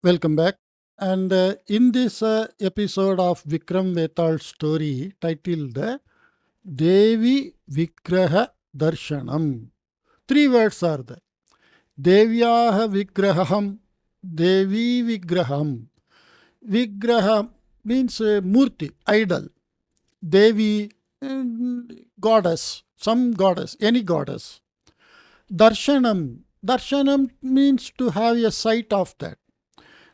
Welcome back. And in this episode of Vikram Vetal story titled Devi Vigraha Darshanam, three words are there. Devyaha Vigraham, Devi Vigraham. Vigraha means Murti, idol. Devi, goddess, some goddess, any goddess. Darshanam, Darshanam means to have a sight of that.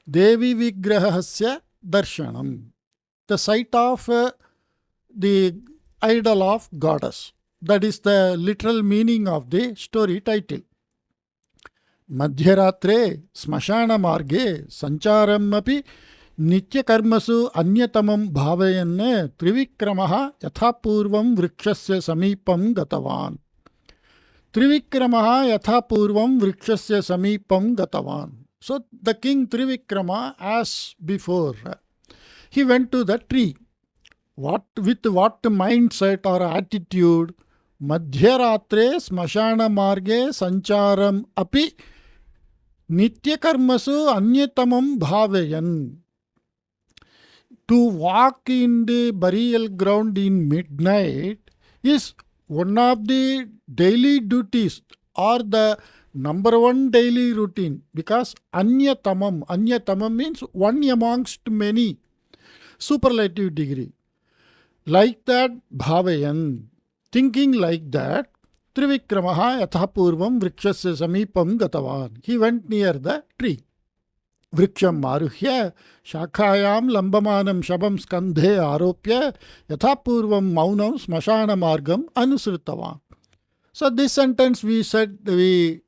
Devi Vigrahasya Darshanam, the sight of the idol of goddess. That is the literal meaning of the story title. Madhyaratre Smashana Marge Sancharam api Nityakarmasu Anyatamam Bhavayan Trivikramaha Yathapurvam Vrikshasya Samipam Gatavan. Trivikramaha Yathapurvam Vrikshasya Samipam Gatavan. So the king Trivikrama, as before, he went to the tree. With what mindset or attitude? Madhyaratre smashana marge sancharam api nityakarmasu anyatamam bhaveyan. To walk in the burial ground in midnight is one of the daily duties or the number one daily routine, because anyatamam means one amongst many, superlative degree. Like that, bhavayan, thinking like that, Trivikramaha yathapurvam vrikshasya samipam gatavan. He went near the tree. Vriksham maruhya shakhayam lambamanam shabam skandhe aropya yathapurvam maunam smashana margam anusritavan. So this sentence we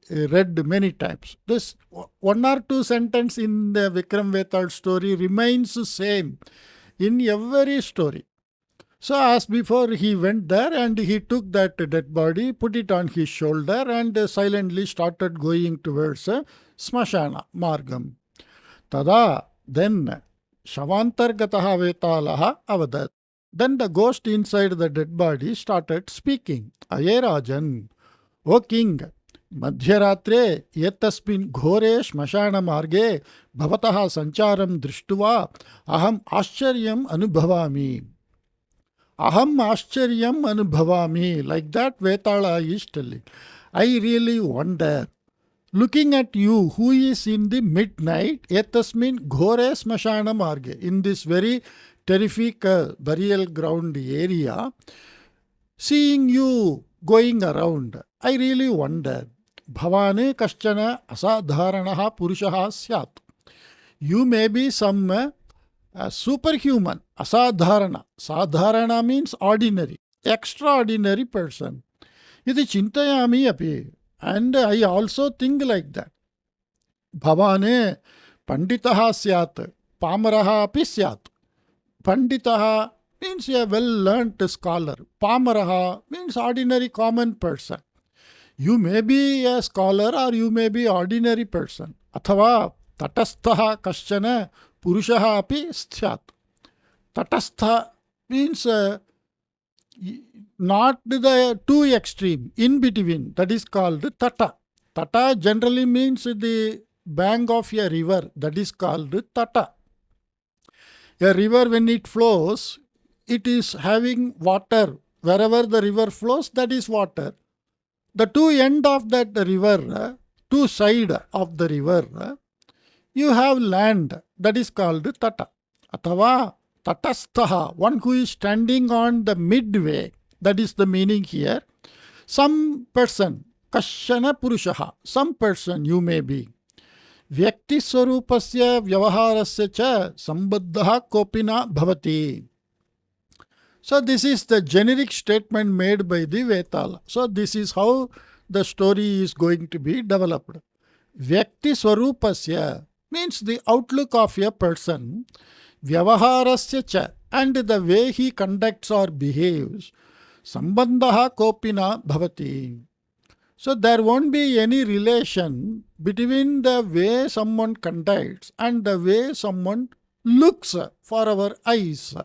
read many times. This one or two sentence in the Vikram Vetal story remains same in every story. So as before, he went there and he took that dead body, put it on his shoulder and silently started going towards Smashana Margam. Tada, then Shavantargataha Vetalaha Avadat. Then the ghost inside the dead body started speaking. Ayerajan, O king, Madhyaratre yetasmin ghore smashana marge bhavataha sancharam drishtuva aham ascharyam anubhavami. Aham ascharyam anubhavami. Like that Vetala is telling. I really wonder, looking at you who is in the midnight, yetasmin ghore smashana marge, in this very terrific burial ground area, seeing you going around, I really wonder. Bhavane kaschana asadharanaha purushaha syat. You may be some superhuman, asadharana. Sadharana means ordinary, extraordinary person. Iti chintayami api. And I also think like that. Bhavane panditaha syat, pamaraha api syat. Panditaha means a well-learnt scholar. Pamaraha means ordinary common person. You may be a scholar or you may be ordinary person. Athava tatasthaha kaschana purushaha api sthyat. Tatastha means not the too extreme, in between. That is called tata. Tata generally means the bank of a river. That is called tata. A river, when it flows, it is having water. Wherever the river flows, that is water. The two end of that river, two side of the river, you have land. That is called tata. Athava tatasthaha, one who is standing on the midway. That is the meaning here. Some person, kashana purushaha, some person you may be. Vyakti swarupasya vyavaharasya cha sambaddha kopina bhavati. So this is the generic statement made by the Vetala. So this is how the story is going to be developed. Vyakti swarupasya means the outlook of a person. Vyavaharasya cha, and the way he conducts or behaves. Sambandha kopina bhavati. So there won't be any relation between the way someone conducts and the way someone looks for our eyes.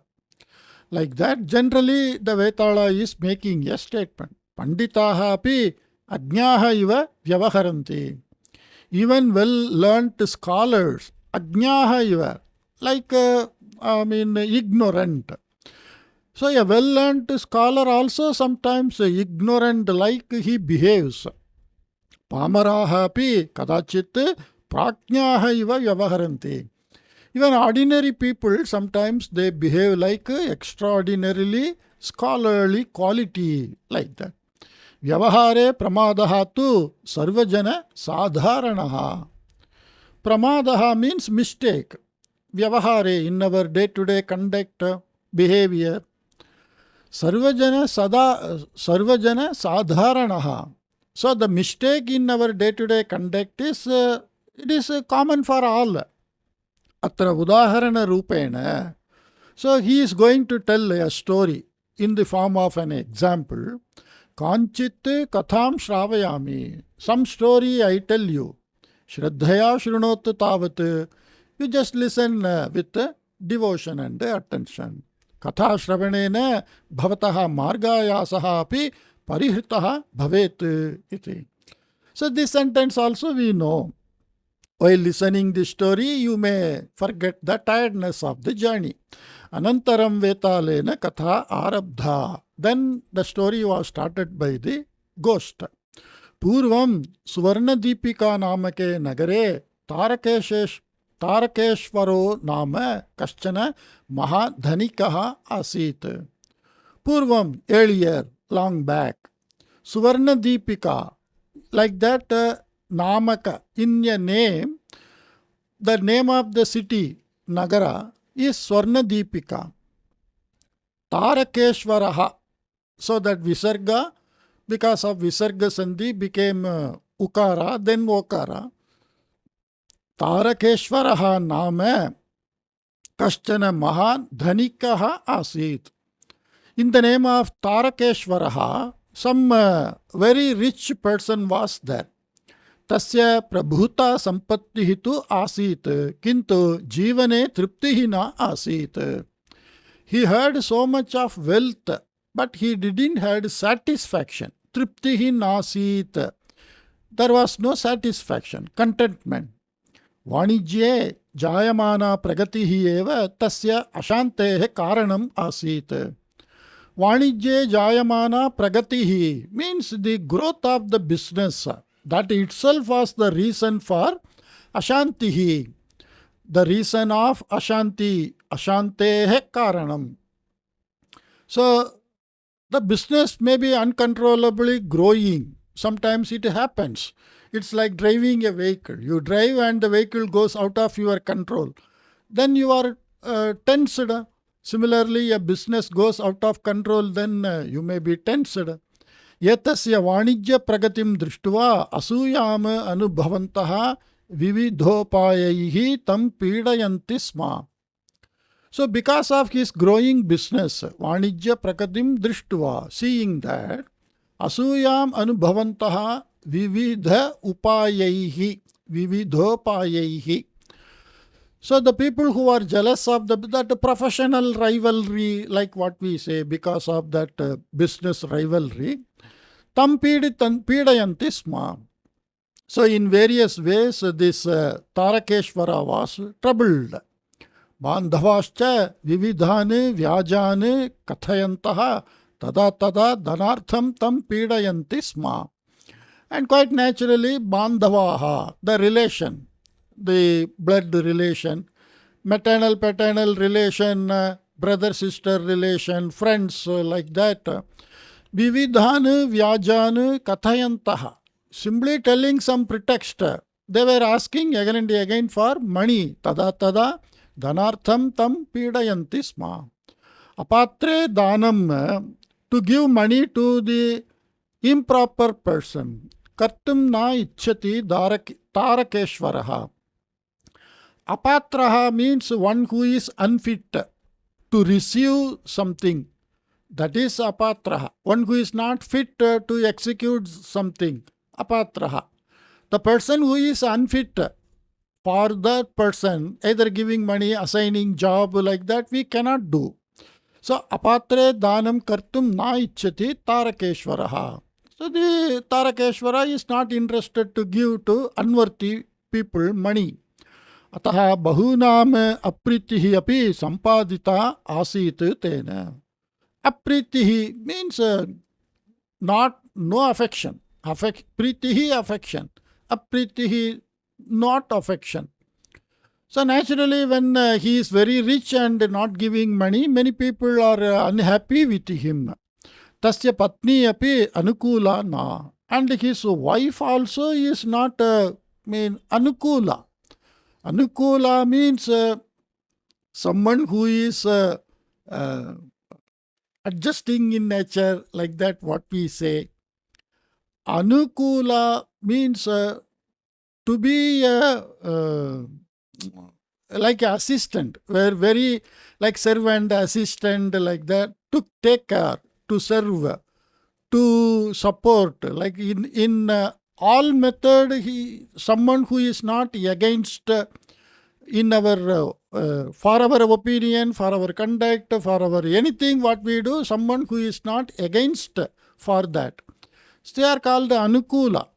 Like that, generally the Vetala is making a statement. Panditaha api ajnaha iva vyavaharanti. Even well-learnt scholars Ajnaha iva, like ignorant. So a well-learned scholar also sometimes ignorant like he behaves. Pamaraha api kadachit prajnaha iva vyavaharanti. Even ordinary people sometimes they behave like extraordinarily scholarly quality like that. Vyavahare pramadaha tu sarvajana sadharanaha. Pramadaha means mistake. Vyavahare in our day-to-day conduct, behavior. Sarvajana sadharanaha. So the mistake in our day-to-day conduct is it is common for all. Atra udaharana rupena. So he is going to tell a story in the form of an example. Kanchit katham shravayami. Some story I tell you. Shraddhaya shrunot tavat. You just listen with devotion and attention. Katha shravanena bhavataha margayasaha api parihitaha bhavet iti. So this sentence also we know. While listening the story, you may forget the tiredness of the journey. Anantaram vetalena katha arabdha. Then the story was started by the ghost. Purvam Suvarna Deepika namake nagare Tarakeshvaro nama kaschana mahadhanikaha asit. Purvam, earlier, long back. Suvarna Deepika, like that namaka, in a name, the name of the city, Nagara, is Swarna Deepika. Tarakeshvaraha, so that Visarga, because of Visarga Sandhi, became Ukara, then Okara. Tarakeshvaraha nama kaschana mahadhanikaha asit. In the name of Tarakeshvaraha, some very rich person was there. Tasya prabhuta sampattihi tu asit, kintu jivane triptihi na asit. He had so much of wealth, but he didn't have satisfaction. Triptihi nasit. There was no satisfaction, contentment. Vanijye jayamana pragatihi eva tasya ashantehe karanam asit. Vanijye jayamana pragatihi means the growth of the business. That itself was the reason for ashantihi. The reason of ashanti, ashantehe karanam. So the business may be uncontrollably growing. Sometimes it happens. It's like driving a vehicle. You drive and the vehicle goes out of your control. Then you are tensed. Similarly, a business goes out of control, then you may be tensed. Yetasya vanijya pragatim drishtva asuyam anubhavantaha vividhopayaihi tam pidayanti sma. So because of his growing business, vanijya pragatim drishtva, seeing that, asuyam anubhavantaha vividha upayaihi, vividhopayaihi. So the people who are jealous of that professional rivalry, like what we say, because of that business rivalry, tam pidayanti sma. So in various ways, this Tarakeshvara was troubled. Bandhavascha vividhane vyajane kathayantaha tada dhanartham tam pidayanti sma. And quite naturally, bandhavaha, the relation, the blood relation, maternal, paternal relation, brother-sister relation, friends like that. Vividhan vyajan kathayantaha. Simply telling some pretext. They were asking again and again for money. Tada dhanartham tam pidayanti sma. Apatre dhanam, to give money to the improper person. Kartum na ichchati tarakeshvaraha. Apatraha means one who is unfit to receive something. That is apatraha. One who is not fit to execute something. Apatraha. The person who is unfit for that person, either giving money, assigning job like that, we cannot do. So apatre dhanam kartum na ichchati tarakeshvaraha. So the Tarakeshvara is not interested to give to unworthy people money. अतः बहूनाम् अप्रीतिः अपि सम्पादिता आसीत् तेन. Apritihi means not no affection. Pritihi affection. Apritihi not affection. So naturally, when he is very rich and not giving money, many people are unhappy with him. Tasya patni api anukula na. And his wife also is not anukula. Anukula means someone who is uh, adjusting in nature, like that, what we say. Anukula means to be like assistant, where very like servant, assistant, like that, to take care, to serve, to support, like in all method, someone who is not against in our for our opinion, for our conduct, for our anything what we do, someone who is not against for that. So they are called anukula.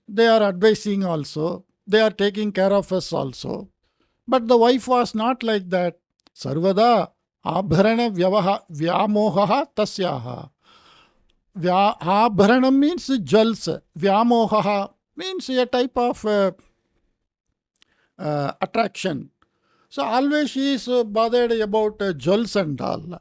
They are advising also. They are taking care of us also. But the wife was not like that. Sarvada abharana vyamoha tasyaha. Abharanam means jewels. Vyamoha means a type of attraction. So always she is bothered about jewels and all.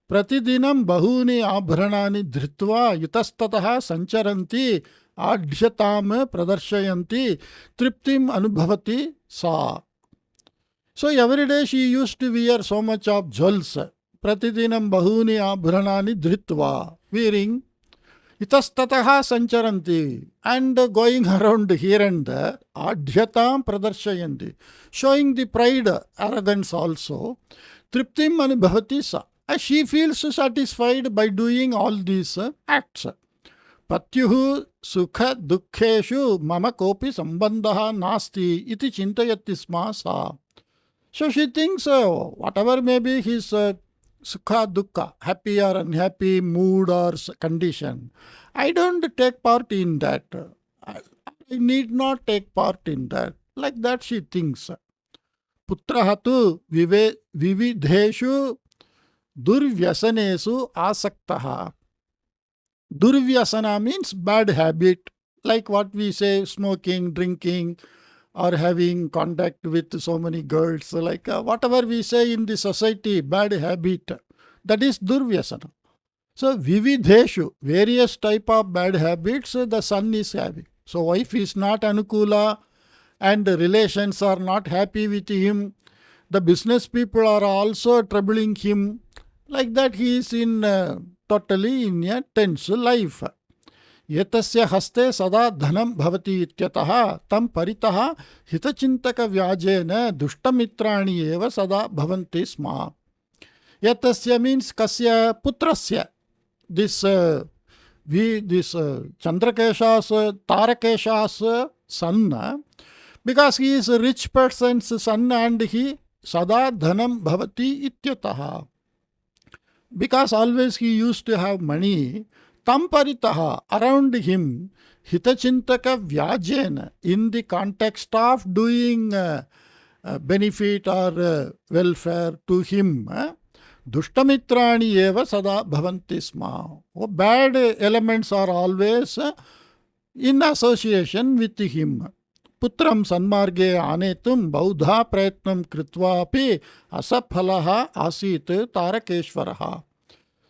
Pratidinam bahuni abharanani dhritva yutastataha sancharanti adhyatam pradarshayanti triptim anubhavati sa. So every day she used to wear so much of jewels. Pratidinam bahuni abharanani dhritva, wearing itastataha sancharanti, and going around here and there, adhyatam pradarshayanti, showing the pride, arrogance also. Triptim anubhavati sa. She feels satisfied by doing all these acts. Patyuhu sukha dukkheshu mama kopi sambandha nasti iti chintayati sma sa. So she thinks whatever may be his sukha dukkha, happy or unhappy mood or condition, I don't take part in that. I need not take part in that. Like that she thinks. Putraha tu vividheshu durvyasanesu asaktaha. Durvyasana means bad habit, like what we say, smoking, drinking, or having contact with so many girls, like whatever we say in the society, bad habit, that is durvyasana. So vividheshu, various type of bad habits the son is having. So wife is not anukula and the relations are not happy with him. The business people are also troubling him. Like that he is in totally in a tense life. Yetasya haste sada dhanam bhavati ityatah tam paritah hitachintaka vyajena duštamitrani eva sada bhavanti sma. Yetasya means kasya putrasya. This Chandrakesha's, Tarakesha's son, because he is a rich person's son and he sada dhanam bhavati ityatah. Because always he used to have money, tamparitaha, around him, hitachintaka vyajena, in the context of doing benefit or welfare to him, duštamitrani eva sada bhavanti sma. Bad elements are always in association with him. Putram sanmarge anetum baudha prayatnam kritvapi asafalaha asit tarakeshvaraha.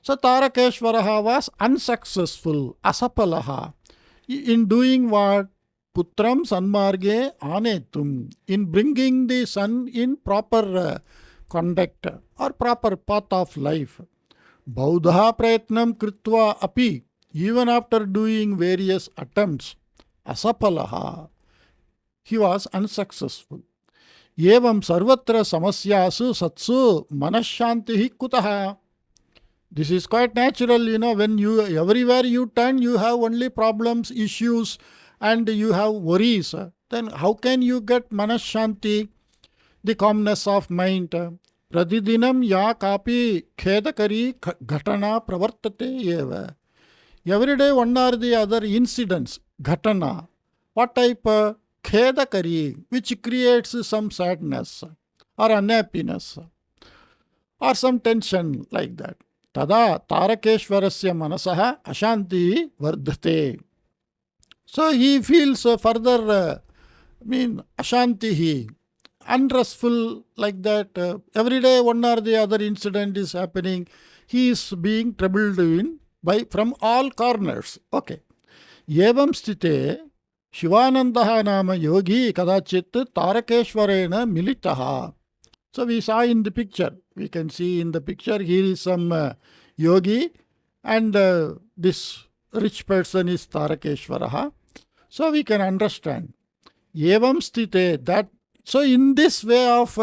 So Tarakeshvaraha was unsuccessful, asapalaha, in doing what? Putram sanmarge anetum, in bringing the son in proper conduct or proper path of life. Baudha prayatnam kritva api, even after doing various attempts, asapalaha, he was unsuccessful. Evam sarvatra samasyasu satsu manashantihi kutaha. This is quite natural, when you everywhere you turn, you have only problems, issues, and you have worries. Then how can you get manashanti, the calmness of mind? Pradidinam ya kapi khedakari ghatana pravartate eva. Every day one or the other incidents, ghatana. What type? khedakari, which creates some sadness or unhappiness or some tension like that. Tada tarakeshwarasya manasaha ashanti vardhate. So he feels further, ashantihi, unrestful like that. Every day one or the other incident is happening. He is being troubled from all corners. Okay. Evam sthite Shivanandaha nama yogi kadachit tarakeshwarena militaha. So we saw in the picture, we can see in the picture, here is some yogi and this rich person is Tarakeshwaraha. So we can understand. Evam sthite, that, so in this way of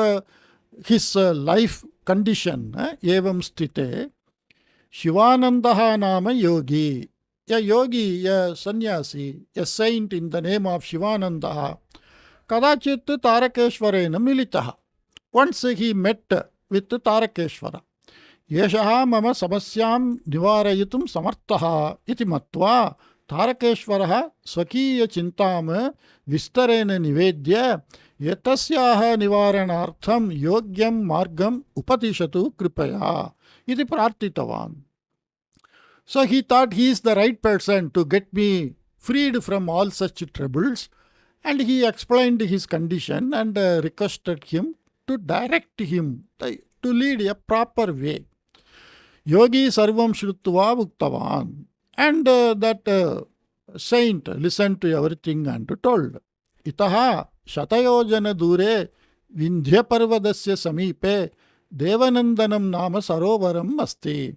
his life condition, evam sthite, Shivanandaha nama yogi, a yogi, a sannyasi, a saint in the name of Shivanandaha, kadachit Tarakeshwarena militaha. Once he met with Tarakeshwara. Yeshaha mama samasyam nivarayitum samartaha iti matva Tarakeshwaraha swakiya chintam vistarena nivedya yatasyaha nivaranartham yogyam margam upatishatu kripaya iti prartitavan. So he thought he is the right person to get me freed from all such troubles, and he explained his condition and requested him to direct him, to lead a proper way. Yogi sarvam shrutva bhuktavan. And that saint listened to everything and told. Itaha shatayojana dure vindhya parvadasya samipe devanandanam nama sarovaram asti.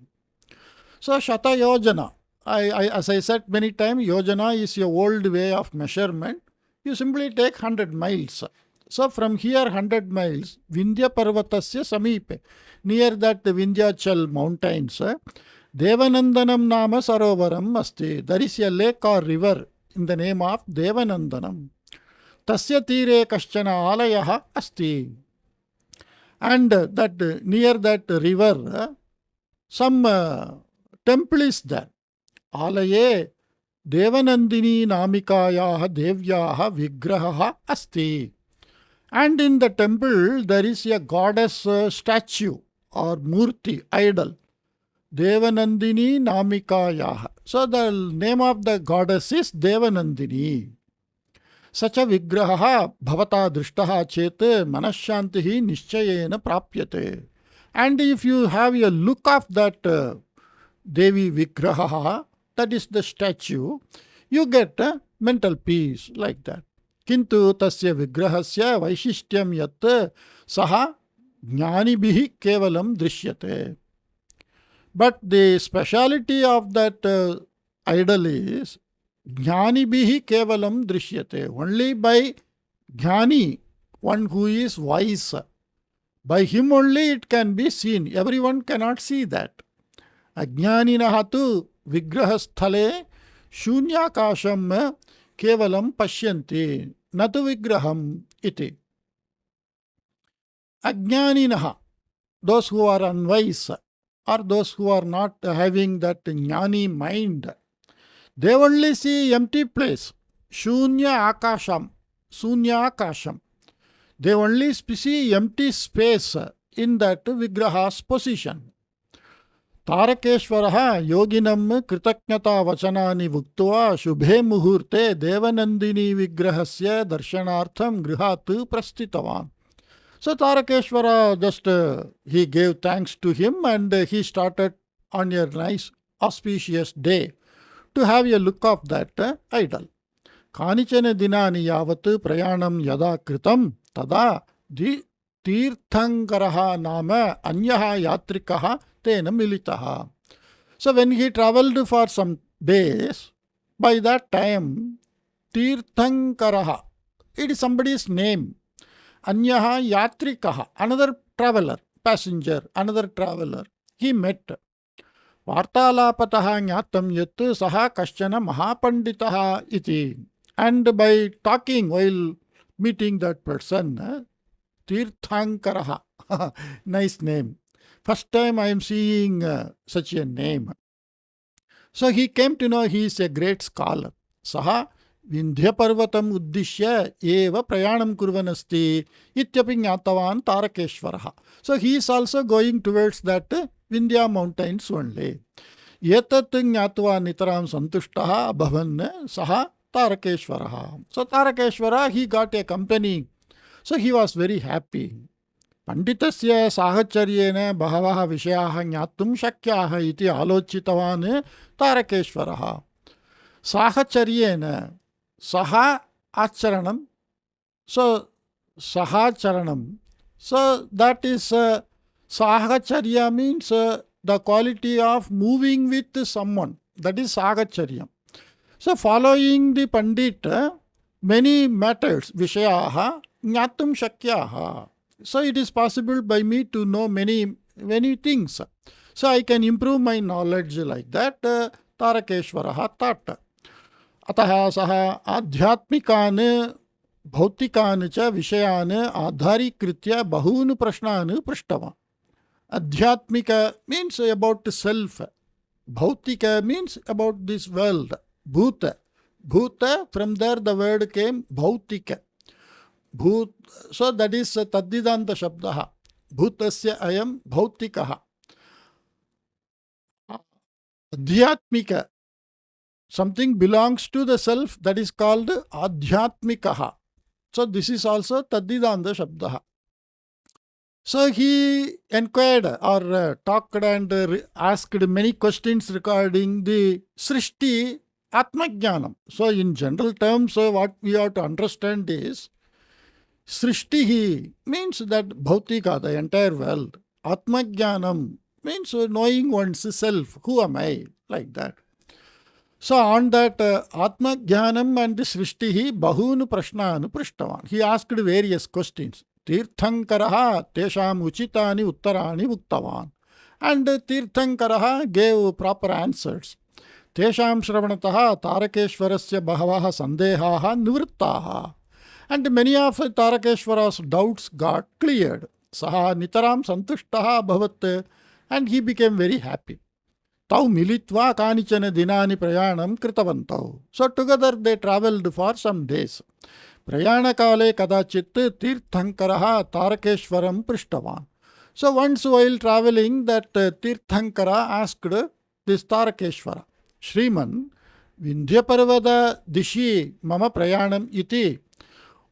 So shatayojana, as I said many times, yojana is your old way of measurement. You simply take 100 miles. So from here 100 miles, Vindhya Parvatasya Samipe, near that Vindhyachal mountains, Devanandanam Nama Sarovaram Asti. There is a lake or river in the name of Devanandanam. Tasya Tire Kaschana Alayaha Asti. And that near that river, some temple is there. Alaye Devanandini Namikayaha Devyaha Vigraha Asti. And in the temple, there is a goddess statue or murti, idol. Devanandini Namikayaha. So the name of the goddess is Devanandini. Sacha Vigraha bhavata drishtaha chete manashantihi nischayena prapyate. And if you have a look of that Devi Vigraha, that is the statue, you get mental peace like that. Kintu tasya vigrahasya vaishishyam yat saha jnanibhihi kevalam drishyate. But the speciality of that idol is jnanibhihi kevalam drishyate. Only by jnani, one who is wise, by him only it can be seen. Everyone cannot see that. Ajnaninaha tu vigrahasthale shunyakasham kevalam pashyanti natu vigraham iti. Ajnaninaha, those who are unwise or those who are not having that jnani mind, they only see empty place. Shunya akasham, sunya akasham. They only see empty space in that vigraha's position. Tarakeshwaraha yoginam kritaknyata vachanani vuktva shubhe muhurte devanandini vigrahasya darshanartham grihatu prastitavan. So Tarakeshwara just he gave thanks to him and he started on a nice auspicious day to have a look of that idol. Kanichana dinani yavat prayanam yada kritam tada di tirthankaraha nama anyaha yatrikaha tena militaha. So when he traveled for some days, by that time Tirthankaraha, it is somebody's name. Anyaha yatrikaha, another traveler, passenger, another traveler, he met. Vartalapataha jnatam yat saha kaschana mahapanditaha iti. And by talking while meeting that person, Tirthankaraha, nice name. First time I am seeing such a name. So he came to know he is a great scholar. Saha विन्ध्यपर्वतम् उद्दिश्य एव प्रयाणं कुर्वन् अस्ति इत्यपि ज्ञातवान् तारकेश्वरः. So he is also going towards that Vindhya mountains only. एतत् ज्ञात्वा नितरां सन्तुष्टः अभवन् सः तारकेश्वरः. So Tarakeshwara, he got a company. So he was very happy. पण्डितस्य साहचर्येण बहवः विषयाः ज्ञातुं शक्याः इति आलोचितवान् तारकेश्वरः. साहचर्येण सह आचरणं, so sahacharanam, so that is sahacharya means the quality of moving with someone, that is sahacharya. So following the pandit, many matters vishayaha jnatum shakyaha. So it is possible by me to know many things. So I can improve my knowledge like that. Tarakeshwaraha thought. अतः सः आध्यात्मिकान् भौतिकान् च विषयान् आधारीकृत्य बहून् प्रश्नान् पृष्टवान्. आध्यात्मिक means about self, bhautika means about this world, bhuta, from there the word came bhautika, so that is taddidanta shabdah, bhutasya ayam bhautikah. Adhyatmika, something belongs to the self, that is called adhyatmikaha. So this is also taddidanta shabdah. So he inquired or talked and asked many questions regarding the Srishti Atmajnanam. So in general terms, what we have to understand is Srishti means that Bhautika, the entire world. Atmajnanam means knowing one's self. Who am I? Like that. So on that Atmajnanam and Srishti, Bahun Prashnan Prishtavan. He asked various questions. Tirthankaraha tesham uchitani uttarani uktavan. And Tirthankaraha gave proper answers. Tesham shravanataha Tarakeshwarasya bahavaha sandehaha nivrittaha. And many of Tarakeshwara's doubts got cleared. Saha nitaram santushtaha bhavat. And he became very happy. Tau militva kanichana dinani prayanam kritavantau. So together they travelled for some days. Prayanakale kadachit Tirthankaraha Tarakeshwaram Prishtavan. So once while travelling, that Tirthankara asked this Tarakeshwara, Shriman, Vindhyaparvada dishi mama prayanam iti.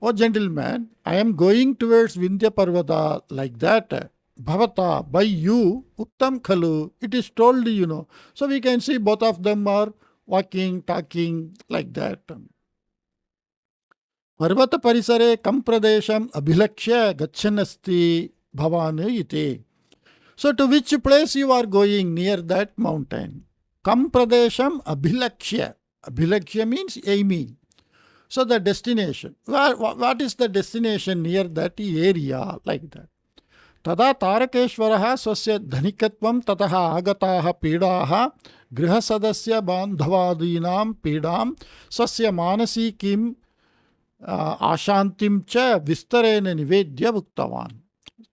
Oh gentleman, I am going towards Vindhyaparvada like that. Bhavata, by you, Uttam Khalu, it is told, So we can see both of them are walking, talking like that. Parvata parisare kam pradesham abhilakshya gachanasti bhavane iti. So to which place you are going near that mountain? Kam pradesham abhilakshya. Abhilakshya means aiming. So the destination. What is the destination near that area? Like that. Tada Tarakeshwaraha swasya dhanikatvam tataha agataha pidaha grihasadasya bandhavadinam pidam swasya manasi kim ashantim cha vistarena nivedya bhuktavan.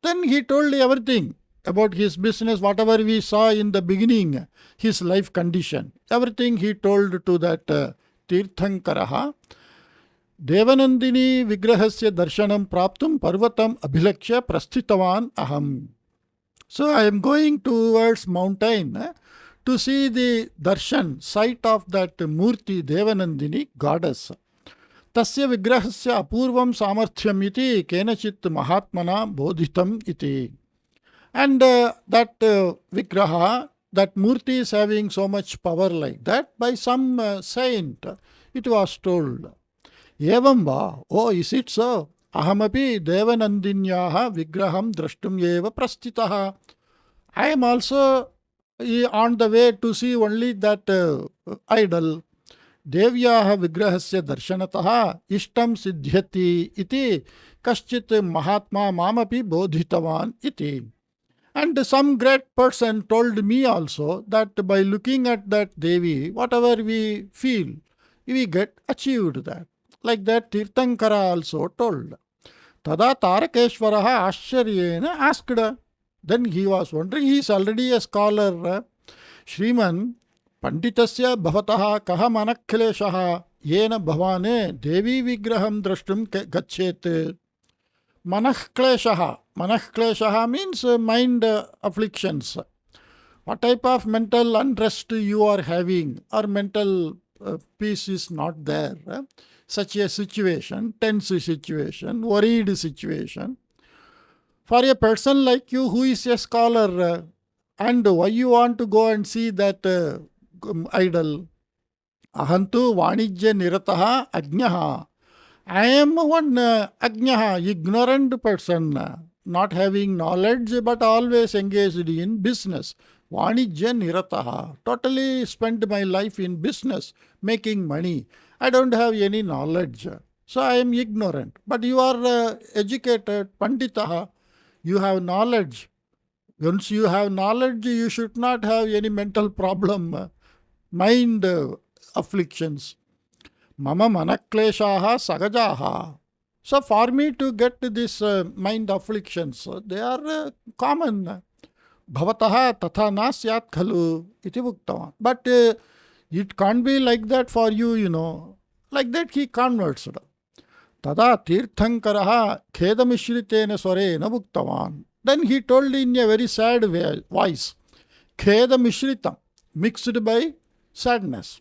Then he told everything about his business, whatever we saw in the beginning, his life condition. Everything he told to that Tirthankaraha. Devanandini Vigrahasya Darshanam Praptum Parvatam Abhilakshya Prasthitavan Aham. So I am going towards mountain to see the darshan, sight of that Murti Devanandini goddess. Tasya Vigrahasya Apurvam Samarthyam iti Kenachit Mahatmana Bodhitam iti. And that Vigraha, that Murti is having so much power like that, by some saint, it was told. Evam va, oh, is it so? Ahamapi Devanandinyaha Vigraham Drashtum Yeva Prasthitaha. I am also on the way to see only that idol. Devyaha Vigrahasya Darshanataha Ishtam Siddhyati iti Kaschit Mahatma Mamapi Bodhitavan iti. And some great person told me also that by looking at that Devi, whatever we feel, we get achieved that. Like that Tirthankara also told. Tada Tarakeshwaraha Ascharyena asked. Then he was wondering, he is already a scholar. Shriman, Panditasya Bhavataha Kaha Manakhileshaha yena bhavane Devi Vigraham drashtum gachet. Manah kleshaha means mind afflictions. What type of mental unrest you are having or mental peace is not there. Such a situation, tense situation, worried situation. For a person like you who is a scholar, and why you want to go and see that idol? Ahantu vanijya nirataha ajnaha. I am one ajnaha, ignorant person, not having knowledge but always engaged in business. Vanijya nirataha. Totally spent my life in business, making money. I don't have any knowledge. So I am ignorant. But you are educated, panditaha. You have knowledge. Once you have knowledge, you should not have any mental problem, mind afflictions. Mama manakleshaha sagajaha. So for me to get this mind afflictions, they are common. Bhavataha tatha na syat khalu iti bhuktavan. But it can't be like that for you, Like that he converts. Tada tirthankaraha khedamishritena swarena bhuktavan. Then he told in a very sad voice, khedamishritam, mixed by sadness.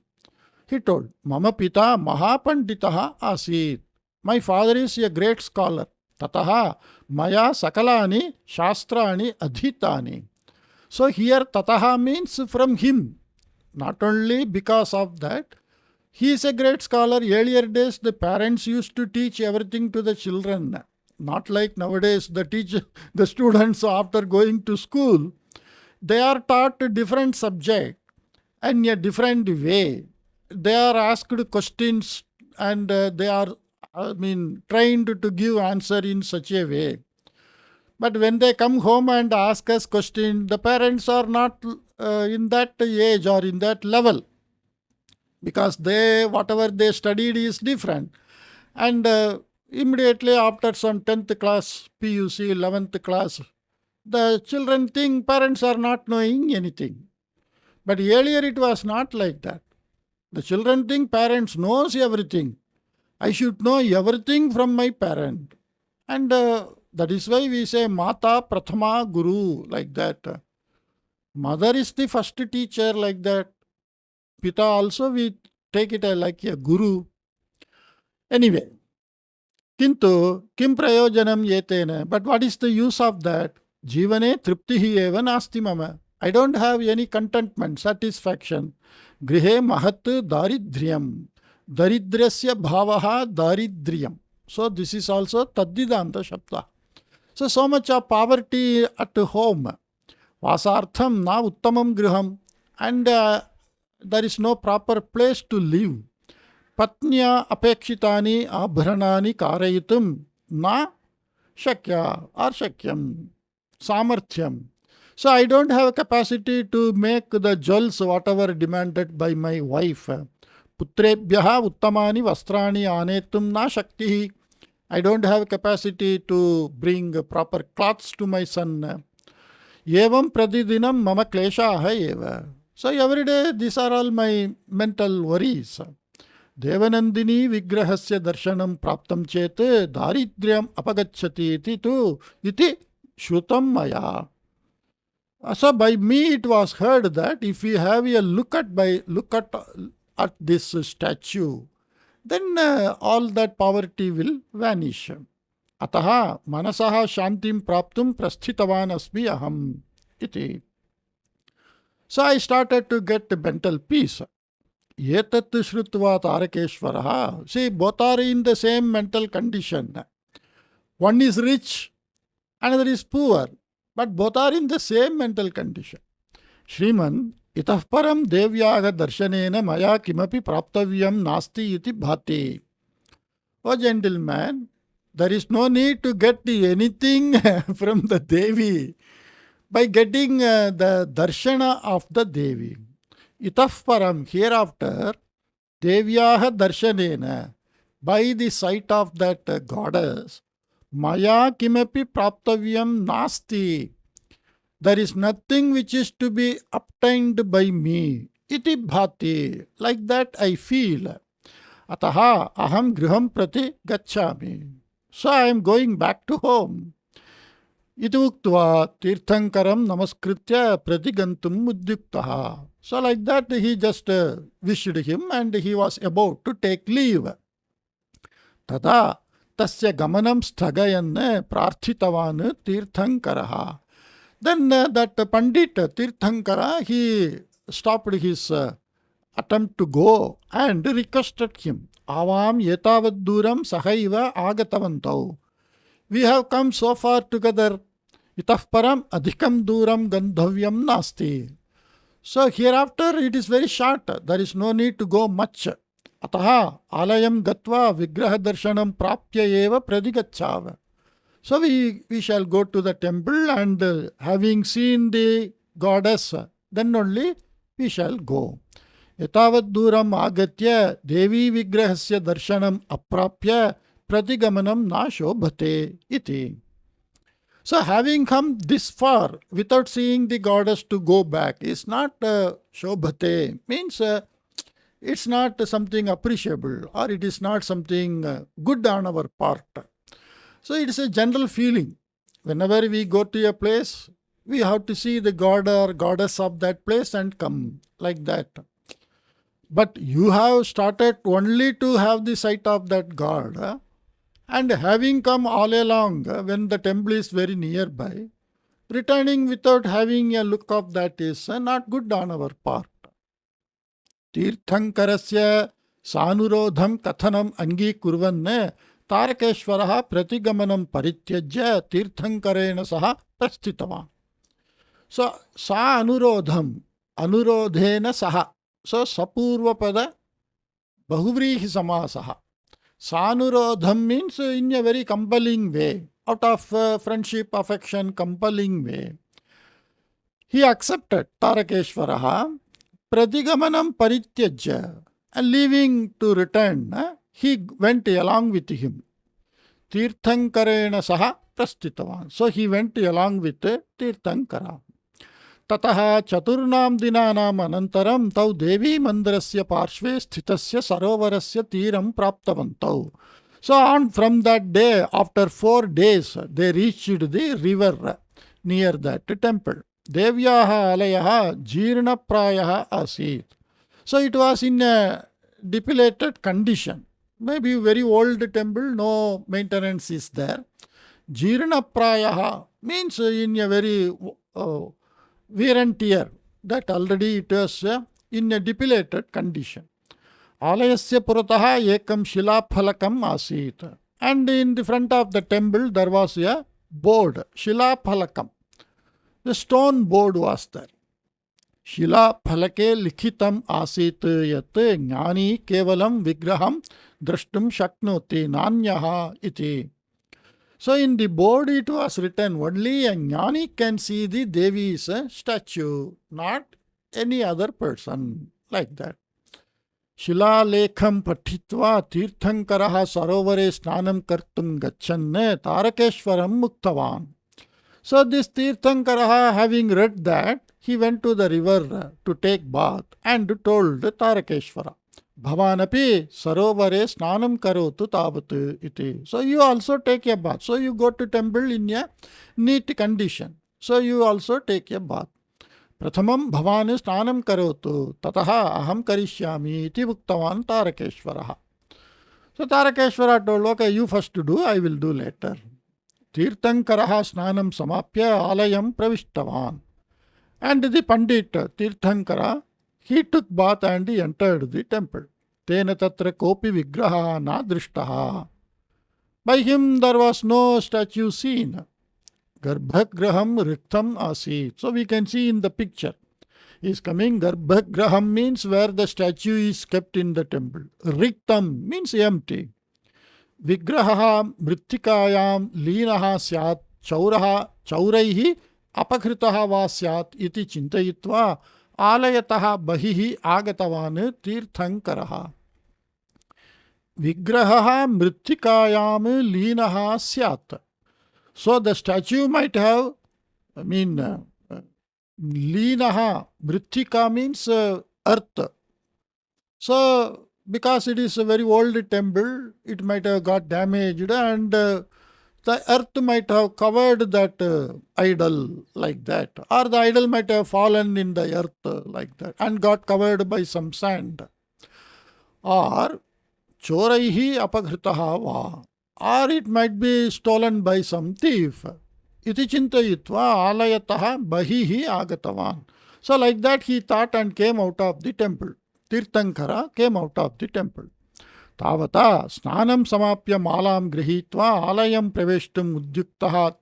He told, Mama Pita Mahapanditaha Asit. My father is a great scholar. Tataha Maya Sakalani Shastrani Adhitani. So here Tataha means from him. Not only because of that, he is a great scholar. Earlier days, the parents used to teach everything to the children. Not like nowadays, the students after going to school, they are taught a different subject and a different way. They are asked questions and they are, trained to give answer in such a way. But when they come home and ask us questions, the parents are not in that age or in that level, because whatever they studied is different. And immediately after some 10th class, PUC, 11th class, the children think parents are not knowing anything. But earlier it was not like that. The children think parents knows everything. I should know everything from my parent. And that is why we say Mata Prathama Guru, like that. Mother is the first teacher, like that. Pita also we take it like a guru. Anyway, kintu kim prayojanam yetena. But what is the use of that? Jivane triptihi eva nasti mama. I don't have any contentment, satisfaction. Grihe mahat daridriyam. Daridrasya bhavaha daridriyam. So this is also taddidanta shabda. So much of poverty at home. Vasartham na uttamam griham. And there is no proper place to live. Patnya apekshitani abharanani karayitum na shakya or shakyam. Samarthyam. So I don't have a capacity to make the jewels whatever demanded by my wife. Putrebhyaha uttamani vastrani anetum na shaktihi. I don't have capacity to bring proper clothes to my son. Evam pradidinam mama kleshaha eva. So every day these are all my mental worries. Devanandini vigrahasya darshanam praptam chete daridryam apagacchati iti shrutam maya. So by me it was heard that if we have a look at this statue, then all that poverty will vanish. Ataha manasaha shantim praptum prasthitavan asmi aham iti. So I started to get the mental peace. Yetat shrutva tarakeshvaraha. See, both are in the same mental condition. One is rich, another is poor. But both are in the same mental condition. Shriman, itah param devyaga darshanena maya kimapi praptavyam nasti iti bhati. Oh gentleman, there is no need to get anything from the Devi by getting the darshana of the Devi. Itah param, hereafter, devyaga darshanena, by the sight of that goddess, Maya kimapi praptavyam nasti. There is nothing which is to be obtained by me. Iti bhati. Like that I feel. Ataha aham griham prati gacchami. So I am going back to home. Iti uktva tirthankaram namaskritya pratigantum udyuktaha. So like that he just wished him and he was about to take leave. Tada tasya gamanam sthagayan prarthitavan tirthankaraha. Then that Pandit Tirthankara, he stopped his attempt to go and requested him. Avam yetavad duram sahaiva agatavantau. We have come so far together. Itah param adhikam duram gandhavyam nasti. So hereafter it is very short. There is no need to go much. Ataha alayam gatva vigraha darshanam prapya eva pradigacchava. So we shall go to the temple and having seen the goddess, then only we shall go. Yatavad duram agatya Devi Vigrahasya darshanam aprapya pratigamanam na shobhate iti. So having come this far without seeing the goddess to go back is not shobhate, means it's not something appreciable or it is not something good on our part. So it is a general feeling. Whenever we go to a place, we have to see the god or goddess of that place and come, like that. But you have started only to have the sight of that god, and having come all along when the temple is very nearby, returning without having a look of that is not good on our part. Tirthankarasya sanurodham kathanam angi kurvanne Tarakeshwaraha pratigamanam parityajya tirthankarena saha prasthitavan. So, sa anurodham, anurodhena saha. So, sapurvapada bahuvrihi samasaha. Sanurodham means in a very compelling way, out of friendship, affection, compelling way. He accepted Tarakeshwaraha pratigamanam parityajya, and leaving to return, he went along with him. Tirthankarena saha prasthitavan. So he went along with Tirthankara. Tataha chaturnam dinanam anantaram tau Devi mandirasya parshve sthitasya sarovarasya tiram praptavantau. So on from that day, after 4 days, they reached the river near that temple. Devyaha alayaha jirna prayaha asit. So it was in a dilapidated condition. Maybe very old temple, no maintenance is there. Jirna prayaha means in a very wear and tear, that already it was in a dilapidated condition. Alayasya purataha ekam shilaphalakam asit. And in the front of the temple there was a board, shilaphalakam. The stone board was there. Shila phalake likhitam asit yat jnani kevalam vigraham drashtum shaknoti nanyaha iti. So in the board it was written, only a jnani can see the Devi's statue, not any other person, like that. Shila lekham pathitva tirthankaraha sarovare snanam kartum gachanne tarakeshwaram muktavan. So this Tirthankaraha, having read that, he went to the river to take bath and told Tarakeshwara, Bhavanapi sarovare snanam karotu tavat iti. So you also take a bath. So you go to temple in a neat condition. So you also take a bath. Prathamam bhavane snanam karotu tataha aham karishyami iti uktavan Tarakeshwaraha. So Tarakeshwara told, okay, you first do, I will do later. Tirthankaraha snanam samapya alayam pravishtavan. And the Pandit Tirthankara, he took bath and he entered the temple. Tena tatra kopi vigraha na drishtaha. By him there was no statue seen. Garbhagraham riktam asit. So we can see in the picture. He is coming. Garbhagraham means where the statue is kept in the temple. Riktam means empty. Vigraha mrittikayam linaha syat chauraha chauraihi apakritaha va syat iti chintayitva alayataha bahihi agatavan tirthankaraha. Vigraha mrittikayam linaha syat. So the statue might have, linaha, mrittika means earth. So because it is a very old temple, it might have got damaged, and the earth might have covered that idol like that, or the idol might have fallen in the earth like that and got covered by some sand, or choraihi apaghृतः va, or it might be stolen by some thief. Iti chintayitva alayatah bahihi agatavan. So like that he thought and came out of the temple. Tirthankara came out of the temple. Tavata snanam samapya malam grihitva alayam praveshtum udyuktaha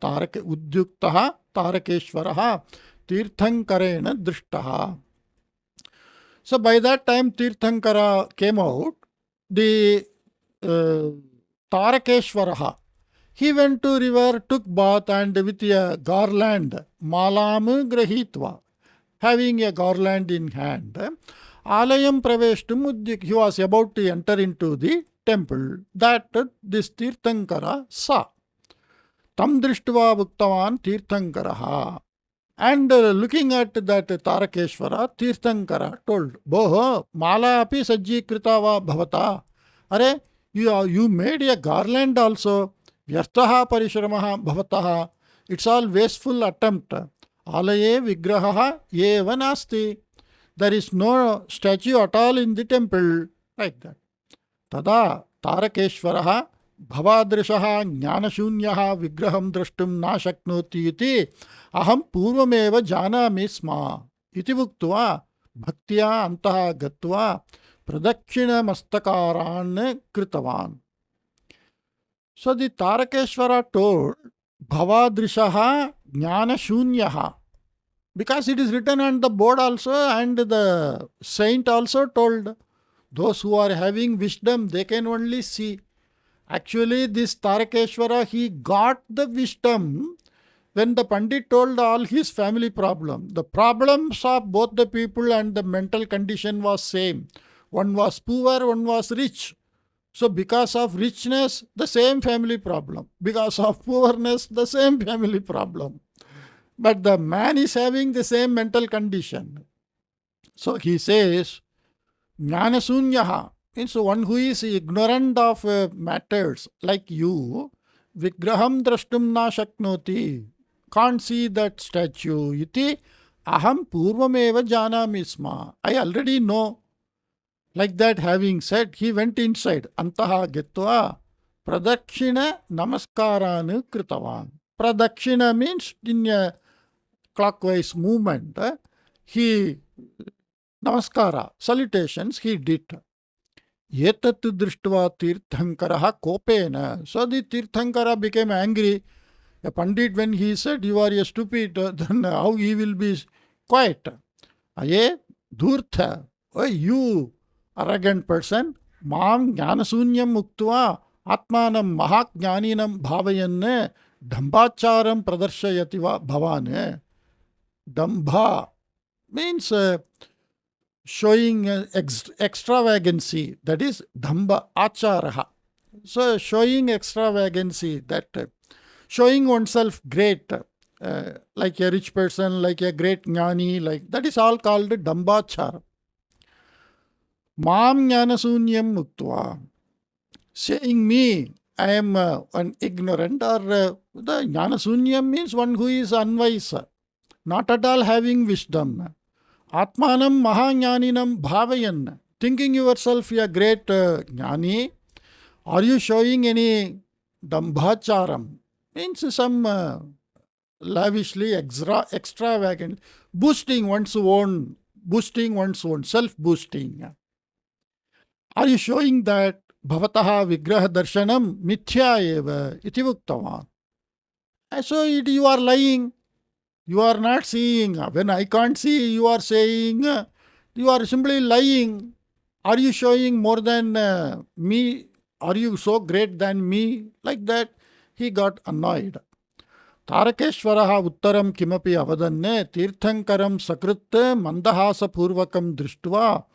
tarakeshvaraha tirthankarena drishtaha. So by that time Tirthankara came out, the Tarakeshvaraha, he went to river, took bath, and with a garland, malam grahitva, having a garland in hand, alayam praveshtum uddik, he was about to enter into the temple. That this Tirthankara saw. Tam drishtva bhuktavan Tirthankaraha. And looking at that Tarakeshvara, Tirthankara told, Boho, mala api sajji kritava bhavata. Are, you made a garland also. Vyartaha parishramaha bhavataha. It's all wasteful attempt. Alaye vigraha eva nasti. There is no statue at all in the temple. Like that. Tada Tarakeshvaraha bhavadrishaha jnanashunyaha vigraham drashtum na shaknoti iti aham purvameva janami sma iti vuktva bhaktya antaha gatva pradakshina mastakaran kritavan. So the Tarakeshvara told bhavadrishaha jnanashunyaha, because it is written on the board also, and the saint also told those who are having wisdom, they can only see. Actually, this Tarakeshvara, he got the wisdom when the Pandit told all his family problem. The problems of both the people and the mental condition was same. One was poor, one was rich. So because of richness, the same family problem. Because of poorness, the same family problem. But the man is having the same mental condition. So he says, Jnanasunyaha, means one who is ignorant of matters like you, Vigraham drashtum na shaknoti, can't see that statue. Iti aham purvameva janami sma. I already know. Like that, having said, he went inside. Antaha getva pradakshina namaskaranu kritavan. Pradakshina means in a clockwise movement. He namaskara, salutations, he did. Yetat drishtva Tirthankaraha kopena. So the Tirthankara became angry. A Pandit, when he said, you are a stupid, then how he will be quiet? Aye, dhurtha. Oh, you arrogant person. Mam jnanasunyam muktva atmanam mahajnaninam bhavayanne dhambacharam pradarshayati bhavane. Dambha means showing extravagancy, that is dhamba acharaha. So showing extravagancy, that showing oneself great, like a rich person, like a great jnani, like that is all called dhambachara. Mam jnanasunyam muktva, saying me, I am an ignorant, or the jnanasunyam means one who is unwise, not at all having wisdom. Atmanam mahajnaninam bhavayan, thinking yourself a great jnani. Are you showing any dambhacharam? Means some lavishly extravagant, boosting one's own, self-boosting. Are you showing that bhavataha vigraha darshanam mithya eva iti uktavan? So you are lying. You are not seeing. When I can't see, you are saying, you are simply lying. Are you showing more than me? Are you so great than me? Like that, he got annoyed. Tarakeshvaraha uttaram kimapi avadanne tirthankaram sakrit mandahasa purvakam drishtva.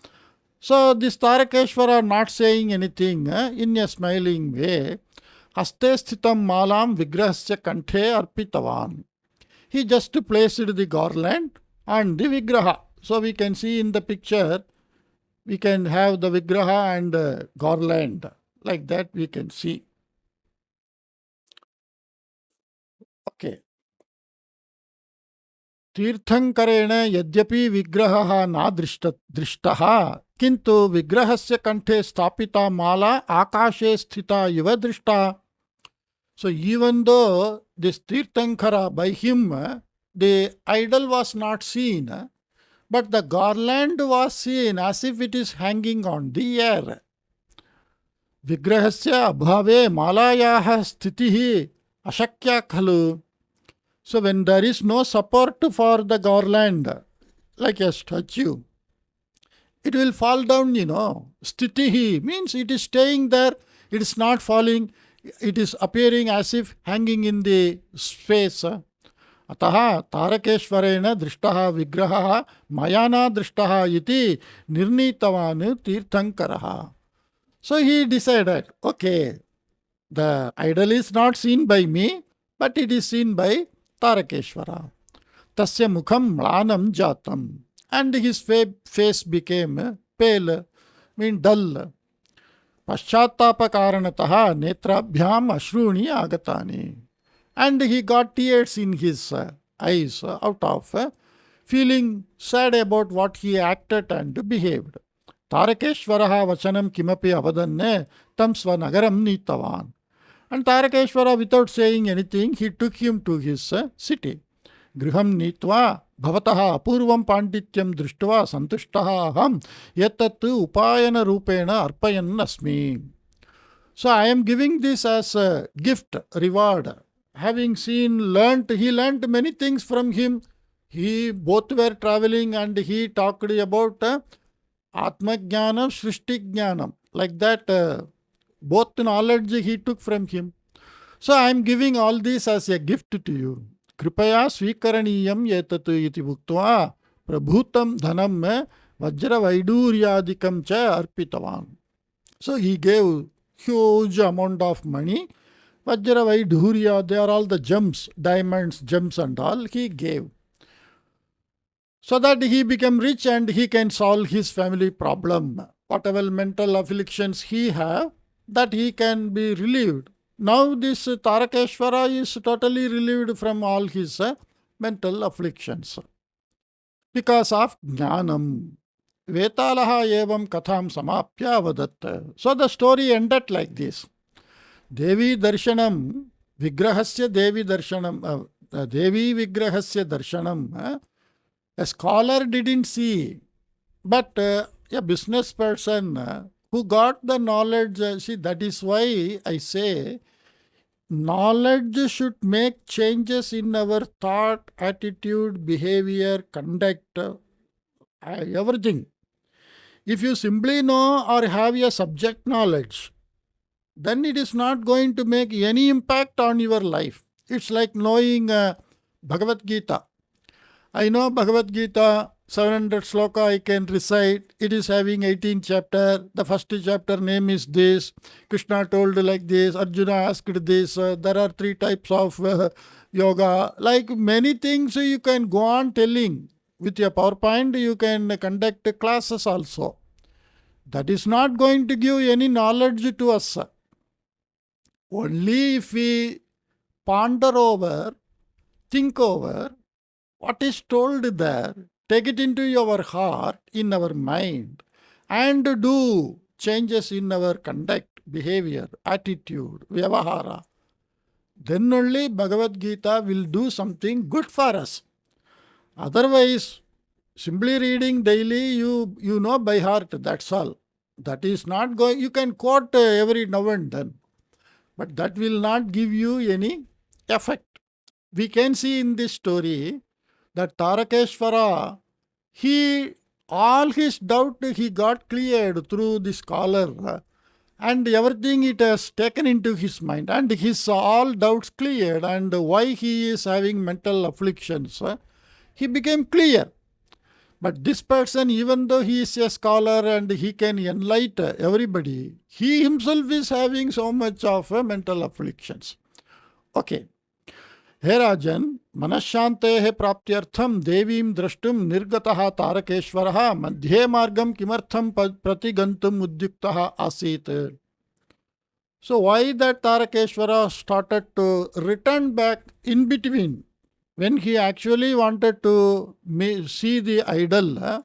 So this Tarakeshvara not saying anything in a smiling way. Haste sthitam malam vigrahasya kanthe arpitavan. He just placed the garland and the Vigraha. So we can see in the picture we can have the Vigraha and garland. Like that we can see. Okay. तीर्थंकरेण यद्यपि विग्रहः न दृष्टः किन्तु विग्रहस्य कंठे स्थापिता माला आकाशे स्थिता इव दृष्टा. So even though this Tirthankara, by him, the idol was not seen, but the garland was seen as if it is hanging on the air. Vigrahasya abhave malayaha sthitihi ashakya khalu. So when there is no support for the garland, like a statue, it will fall down, Sthitihi means it is staying there, it is not falling, it is appearing as if hanging in the space. Ataha tarakeshvarena drishtaha vigraha mayana drishtaha iti nirnitavan tirthankaraha. So he decided, okay, the idol is not seen by me, but it is seen by Tarakeshvara. Tasya mukham mlanam jatam. And his face became pale, mean dull. Paschatapa karanataha netrabhyam ashruni agatani. And he got tears in his eyes out of feeling sad about what he acted and behaved. Tarakeshvaraha vachanam kimapi avadanne tam svanagaram nitavan. And Tarakeshvara, without saying anything, he took him to his city. Griham nitva bhavataha apurvam pandityam drishtva santushtaha aham yatat upayana rupena arpayan asmi. So I am giving this as a gift, reward. Having he learnt many things from him. Both were traveling and he talked about Atma Jnanam, Srishti Jnanam. Like that, both knowledge he took from him. So I am giving all this as a gift to you. Kripaya swikaraniyam yetatu iti bhuktva prabhutam dhanam vajra vaiduryadikam cha arpitavan. So he gave huge amount of money. Vajra vaidurya, they are all the gems, diamonds, gems and all he gave. So that he became rich and he can solve his family problem. Whatever mental afflictions he have, that he can be relieved. Now this Tarakeshvara is totally relieved from all his mental afflictions. Because of Jnanam. Vetalaha evam katham samapya vadat. So the story ended like this. Devi Darshanam, Vigrahasya Devi Darshanam, Devi Vigrahasya Darshanam. A scholar didn't see, but a business person who got the knowledge, see, that is why I say knowledge should make changes in our thought, attitude, behavior, conduct, everything. If you simply know or have a subject knowledge, then it is not going to make any impact on your life. It's like knowing Bhagavad Gita. I know Bhagavad Gita, 700 sloka I can recite. It is having 18 chapter. The first chapter name is this. Krishna told like this. Arjuna asked this. There are 3 types of yoga. Like many things you can go on telling. With your PowerPoint, you can conduct classes also. That is not going to give any knowledge to us. Only if we ponder over, think over, what is told there, take it into your heart, in our mind, and do changes in our conduct, behavior, attitude, vyavahara. Then only Bhagavad Gita will do something good for us. Otherwise, simply reading daily, you know by heart, that's all. That is not going, you can quote every now and then, but that will not give you any effect. We can see in this story that Tarakeshvara, all his doubt he got cleared through the scholar, and everything it has taken into his mind, and his all doubts cleared, and why he is having mental afflictions, he became clear. But this person, even though he is a scholar and he can enlighten everybody, he himself is having so much of mental afflictions. Okay. Hey Rajan, मनश्शान्तेः प्राप्त्यर्थं देवीं द्रष्टुं निर्गतः तारकेश्वरः मध्ये मार्गं किमर्थं प्रतिगन्तुम् उद्युक्तः आसीत्. So why that Tarakeshwara started to return back in between when he actually wanted to see the idol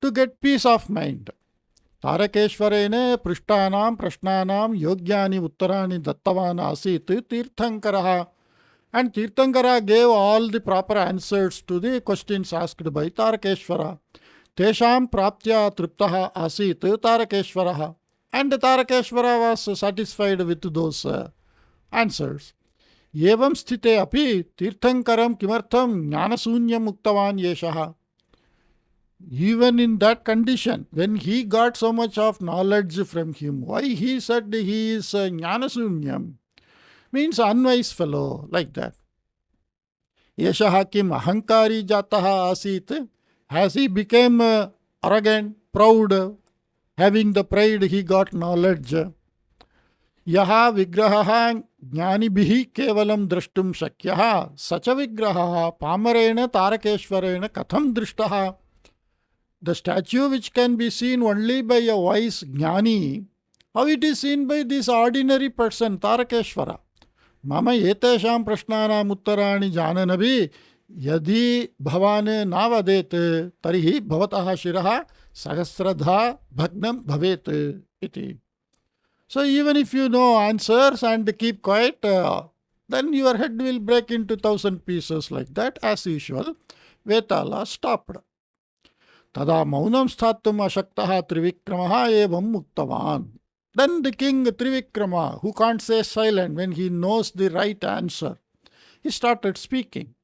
to get peace of mind. Tarakeshwarene Prishtanam Prashnanam Yogyani Uttarani Dattavan Asit Tirthankaraha, and Tirthankara gave all the proper answers to the questions asked by Tarakeshwara. Tesham Praptya Triptaha Asit Tarakeshwaraha, and Tarakeshwara was satisfied with those answers. Evam sthite api Tirthankaram kimartham jnanasunyam uktavan yeshaha. Even in that condition, when he got so much of knowledge from him, why he said he is jnanasunyam, means unwise fellow, like that. Yeshaha kim ahankari jataha asit, as he became arrogant, proud, having the pride he got knowledge. Yaha vigraha jnanibhihi kevalam drashtum shakyah, sacha vigraha pamarena tarakeshwarena katham drishtaha. The statue which can be seen only by a wise jnani, how it is seen by this ordinary person, Tarakeshwara? Mama etesham prashnanam uttarani jananabi yadi bhavane navadet tarihi bhavataha shiraha sahasradha bhagnam bhavet iti. So even if you know answers and keep quiet, then your head will break into 1,000 pieces like that. As usual, Vetala stopped. Tada maunam sthatum ashaktaha Trivikramaha evam muktavan. Then the king Trivikrama, who can't stay silent when he knows the right answer, he started speaking.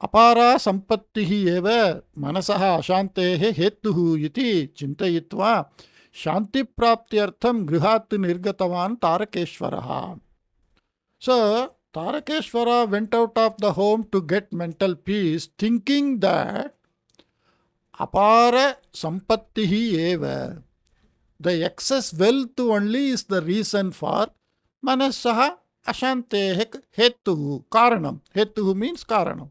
Apara sampattihi eva manasaha ashantehe hetuhu iti chintayitva shanti praptyartham grihat nirgatavan Tarakeshwaraha. So Tarakeshwara went out of the home to get mental peace, thinking that apara sampattihi eva, the excess wealth only is the reason for manasaha ashantehe hetuhu, karanam. Hetuhu means karanam.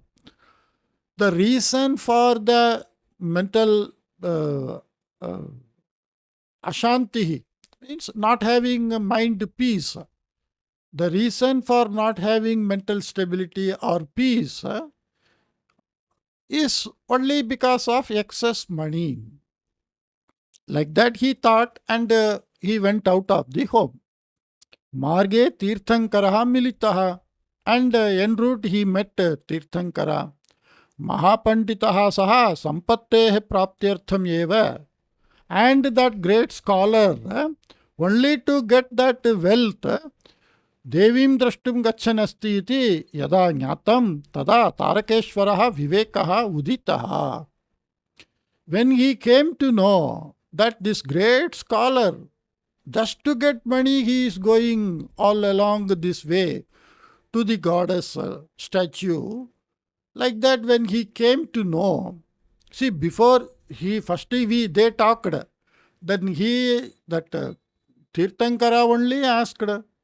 The reason for the mental ashantihi means not having a mind peace. The reason for not having mental stability or peace is only because of excess money. Like that he thought, and he went out of the home. Marge Tirthankaraha militaha, and en route he met Tirthankara. Mahapanditaha saha sampattehe praptyartham eva, and that great scholar, only to get that wealth, Devim drashtum gachanasti iti yada jnatam tada Tarakeshwaraha vivekaha uditaha. When he came to know that this great scholar, just to get money, he is going all along this way to the goddess statue. Like that, when he came to know, see, before they talked, then Tirthankara only asked,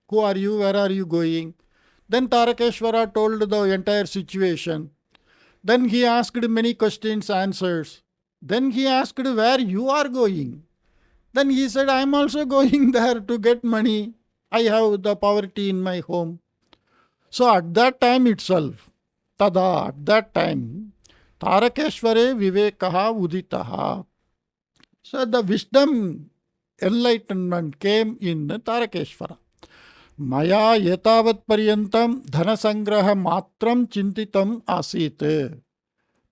who are you, where are you going? Then Tarakeshwara told the entire situation. Then he asked many questions, answers. Then he asked where you are going. Then he said, I am also going there to get money. I have the poverty in my home. So at that time itself, tada, at that time, Tarakeshware vivekaha uditaha. So the wisdom, enlightenment came in Tarakeshwara. Maya yetavat paryantam dhanasangraha matram chintitam asit.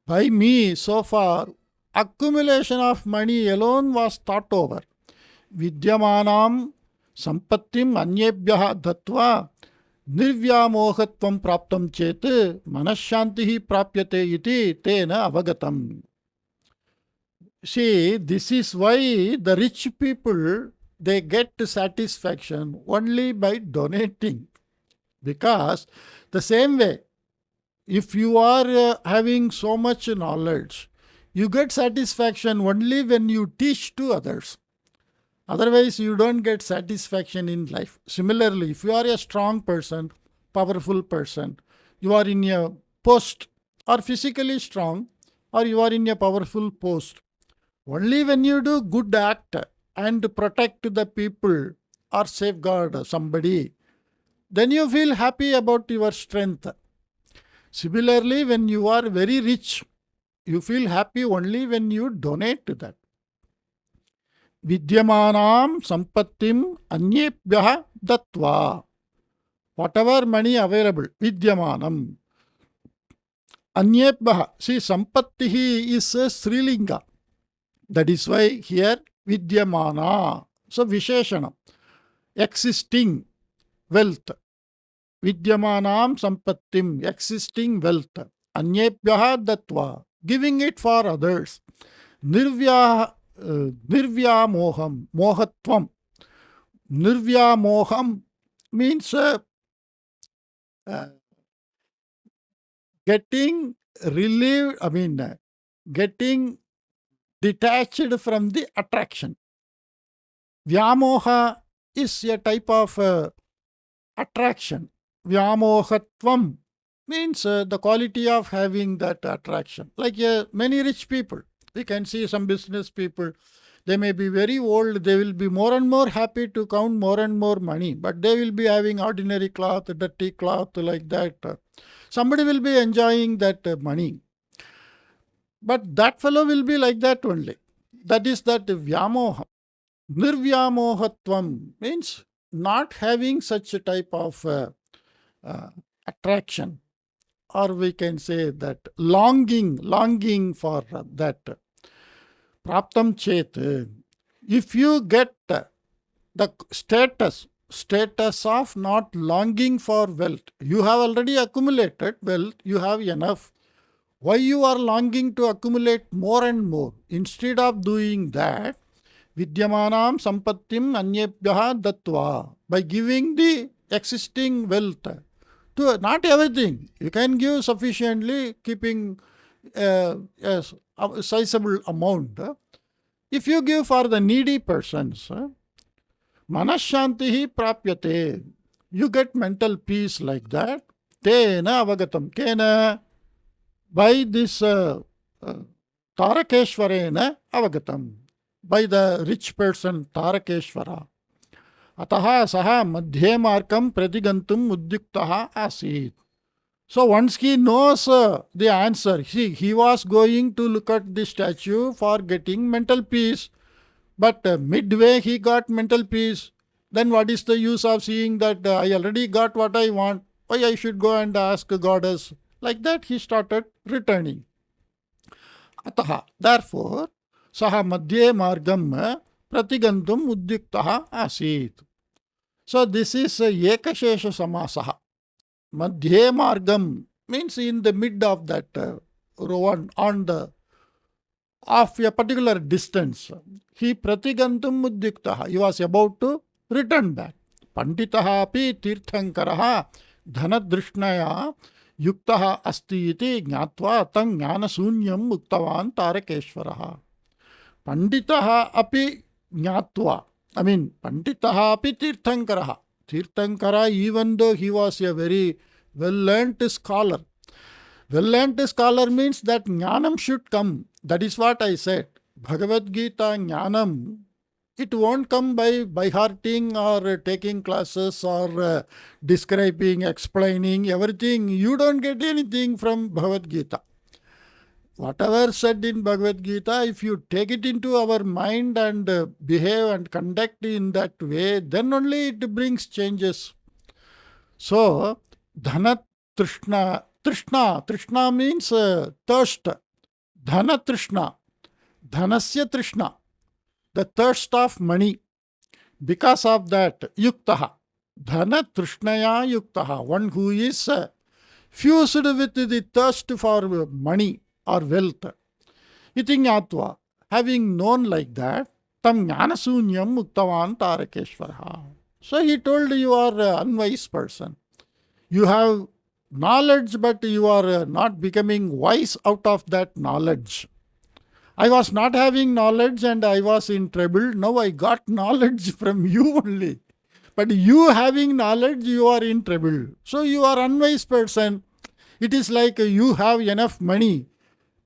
By me, so far, accumulation of money alone was thought over. Vidyamanam sampattim anyebhyaha dhatva nirvyamohatvam praptam chet manashantihi prapyate iti tena avagatam. See, this is why the rich people, they get satisfaction only by donating. Because the same way, if you are having so much knowledge, you get satisfaction only when you teach to others. Otherwise, you don't get satisfaction in life. Similarly, if you are a strong person, powerful person, you are in a post, or physically strong, or you are in a powerful post. Only when you do good act and protect the people or safeguard somebody, then you feel happy about your strength. Similarly, when you are very rich, you feel happy only when you donate to that. Vidyamanam sampattim anyebhyah datva. Whatever money available, vidyamanam. Anyebhyah. See, sampattihi is a Srilinga. That is why here vidyamana. So, visheshana. Existing wealth. Vidyamanam sampattim. Existing wealth. Anyebhyah datva. Giving it for others. Nirvyamoham, mohatvam. Nirvyamoham means getting relieved, getting detached from the attraction. Vyamoha is a type of attraction. Vyamohatvam means the quality of having that attraction. Like many rich people, we can see some business people, they may be very old, they will be more and more happy to count more and more money, but they will be having ordinary cloth, dirty cloth like that. Somebody will be enjoying that money. But that fellow will be like that only. That is that vyamoha. Nirvyamohatvam means not having such a type of attraction, or we can say that longing for that. Praptam chet. If you get the status of not longing for wealth, you have already accumulated wealth, you have enough. Why you are longing to accumulate more and more? Instead of doing that, vidyamanam sampattim anyebhyah datva, by giving the existing wealth to not everything. You can give sufficiently, keeping a sizable amount. If you give for the needy persons, manashantihi prapyate, you get mental peace like that. Tena avagatam. Kena, by this Tarakeshwarena avagatam, by the rich person Tarakeshwara. Ataha saha madhye markam pratigantum udyuktaha asit. So once he knows the answer, he was going to look at the statue for getting mental peace, but midway he got mental peace. Then what is the use of seeing that I already got what I want? Why I should go and ask goddess? Like that he started returning. Ataha, therefore, saha madhye margam pratigantum udyuktaha asit. So this is ekashesha samasaha. Madhye margam means in the mid of that road, on the of a particular distance. He pratigantum udyuktaha. He was about to return back. Panditaha api tirthankaraha dhanadrishnaya yuktaha asti iti jnatva tam jnanasunyam uktavan tarakeshwaraha. Panditaha api jnatva. Panditaha api tirthankaraha. Tirthankara, even though he was a very well-learned scholar. Well-learned scholar means that jnanam should come. That is what I said. Bhagavad Gita jnanam, it won't come by hearting or taking classes or describing, explaining everything. You don't get anything from Bhagavad Gita. Whatever said in Bhagavad Gita, if you take it into our mind and behave and conduct in that way, then only it brings changes. So, dhana trishna. Trishna means thirst. Dhana trishna. Dhanasya trishna. The thirst of money. Because of that, yuktaha. Dhana trishnaya yuktaha. One who is fused with the thirst for money or wealth. Iti jnatva. Having known like that, tam jnanasunyam uktavan tarakeshwaraha. So he told, you are an unwise person. You have knowledge, but you are not becoming wise out of that knowledge. I was not having knowledge and I was in trouble. Now I got knowledge from you only. But you having knowledge, you are in trouble. So you are an unwise person. It is like you have enough money,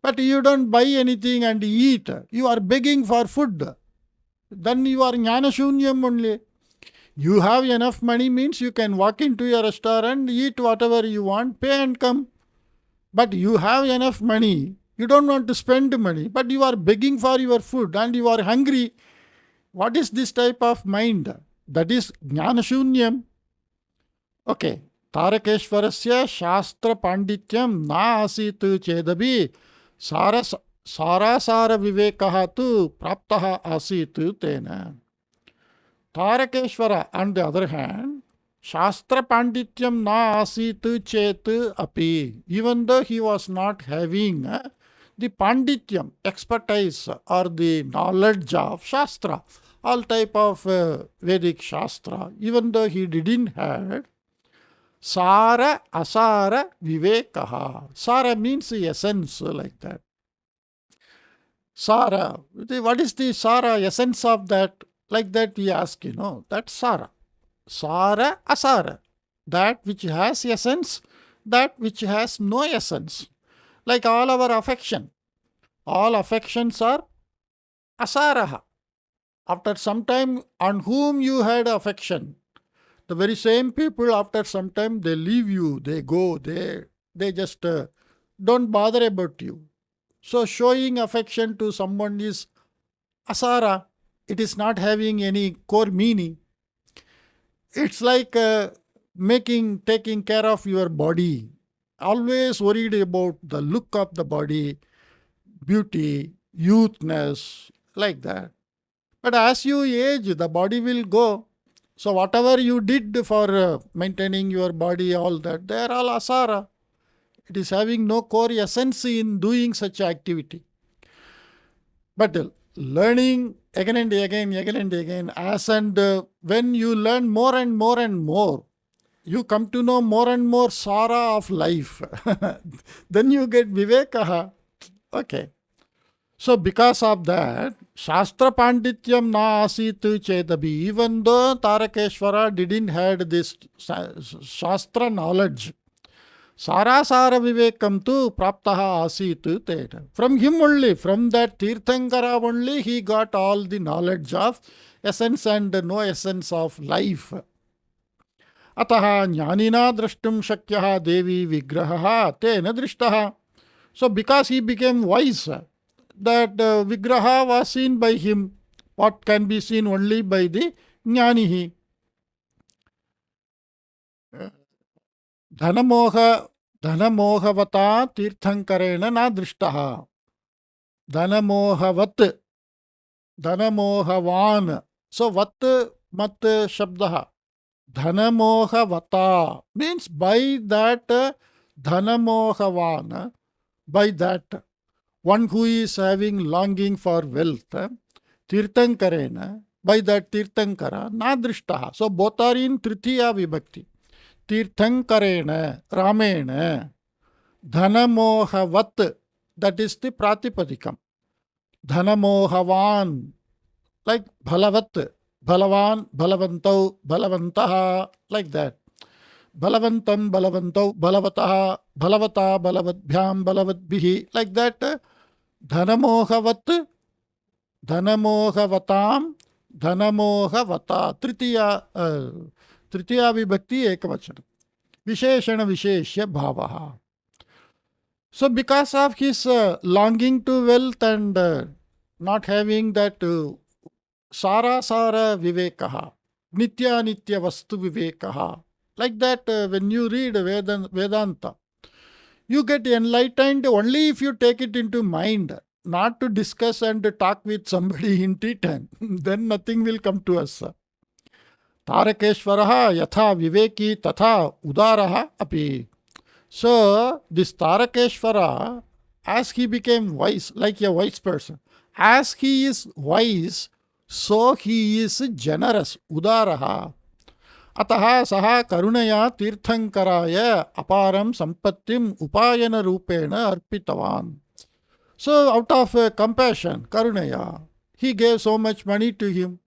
but you don't buy anything and eat. You are begging for food. Then you are jnanashunyam only. You have enough money means you can walk into a restaurant, eat whatever you want, pay and come. But you have enough money. You don't want to spend money, but you are begging for your food and you are hungry. What is this type of mind? That is jnanashunyam. Okay. तारकेश्वरस्य शास्त्र पांडित्यम ना आसीत् चेदपि सारासार विवेकः तु प्राप्तः आसीत् तेन. Tarakeshwara, on the other hand, Shastra Pandityam na asit chet api. Even though he was not having the Pandityam, expertise or the knowledge of Shastra, all type of Vedic Shastra, even though he didn't have, Sara Asara Vivekaha. Sara means the essence, like that. Sara, what is the Sara, essence of that? Like that we ask, that's Sara. Sara, Asara. That which has essence, that which has no essence. Like all our affection. All affections are Asaraha. After some time, on whom you had affection, the very same people, after some time, they leave you, they go, they just don't bother about you. So showing affection to someone is Asara. It is not having any core meaning. It's like taking care of your body. Always worried about the look of the body, beauty, youthness, like that. But as you age, the body will go. So whatever you did for maintaining your body, all that, they are all asara. It is having no core essence in doing such activity. But learning again and again, as and when you learn more and more and more, you come to know more and more sara of life. Then you get vivekaha. Okay. So because of that, Shastra Pandityam na asit chedabi, even though Tarakeshwara didn't have this Shastra knowledge, Sarasara Vivekam tu praptaha asit teta. From him only, from that Tirthankara only, he got all the knowledge of essence and no essence of life. Ataha jnanina drashtum shakyah Devi Vigraha tena drishtaha. So because he became wise, that Vigraha was seen by him, what can be seen only by the jnanihi. Dhanamohavata tirthankarena na drishtaha. Dhanamohavat, Dhanamohavan. So vat mat shabdaha. Dhanamohavata means by that Dhanamohavan, by that one who is having longing for wealth, tirthankarena, by that tirthankara, na drishtaha. So both are in tritiya vibhakti. Tirthankarena, Ramena, Dhanamohavat, that is the Pratipadikam. Dhanamohavan, like Bhalavat, Bhalavan, Bhalavantau, Bhalavantaha, like that. Bhalavantam, Bhalavantau, Bhalavataha, Bhalavata, Bhalavadbhyam, Bhalavadbihi, like that. Dhanamohavat, Dhanamohavatam, Dhanamohavata, Tritiya vibhakti ekavachana. Visheshana visheshya bhavaha. So because of his longing to wealth and not having that sarasara vivekaha, nitya nitya vastu vivekaha, like that when you read Vedanta, you get enlightened only if you take it into mind, not to discuss and talk with somebody in tea time. Then nothing will come to us. Tarakeshwaraha yatha viveki tatha udaraha api. So this Tarakeshwara, as he became wise, like a wise person, as he is wise, so he is generous, udaraha. Ataha saha karunaya tirthankaraya aparam sampattim upayana rupena arpitavan. So out of compassion, karunaya, he gave so much money to him.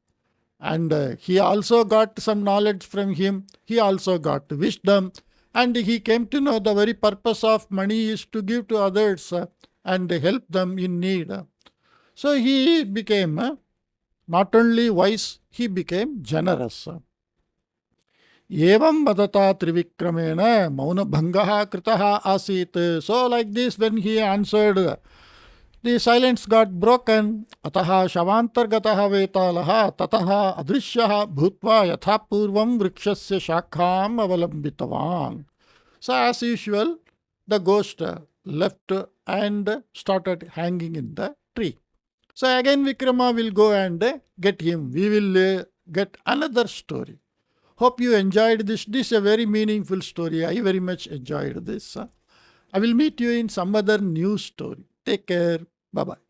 And he also got some knowledge from him. He also got wisdom. And he came to know the very purpose of money is to give to others and help them in need. So he became not only wise, he became generous. Evam vadata trivikramena maunabhangaha kritaha asit. So like this, when he answered, the silence got broken. Ataha shavantargataha vetalaha tataha adrishyaha bhutva yatha purvam vrikshasya shakham avalambitavan. So as usual, the ghost left and started hanging in the tree. So again Vikrama will go and get him. We will get another story. Hope you enjoyed this. This is a very meaningful story. I very much enjoyed this. I will meet you in some other new story. Take care. Bye-bye.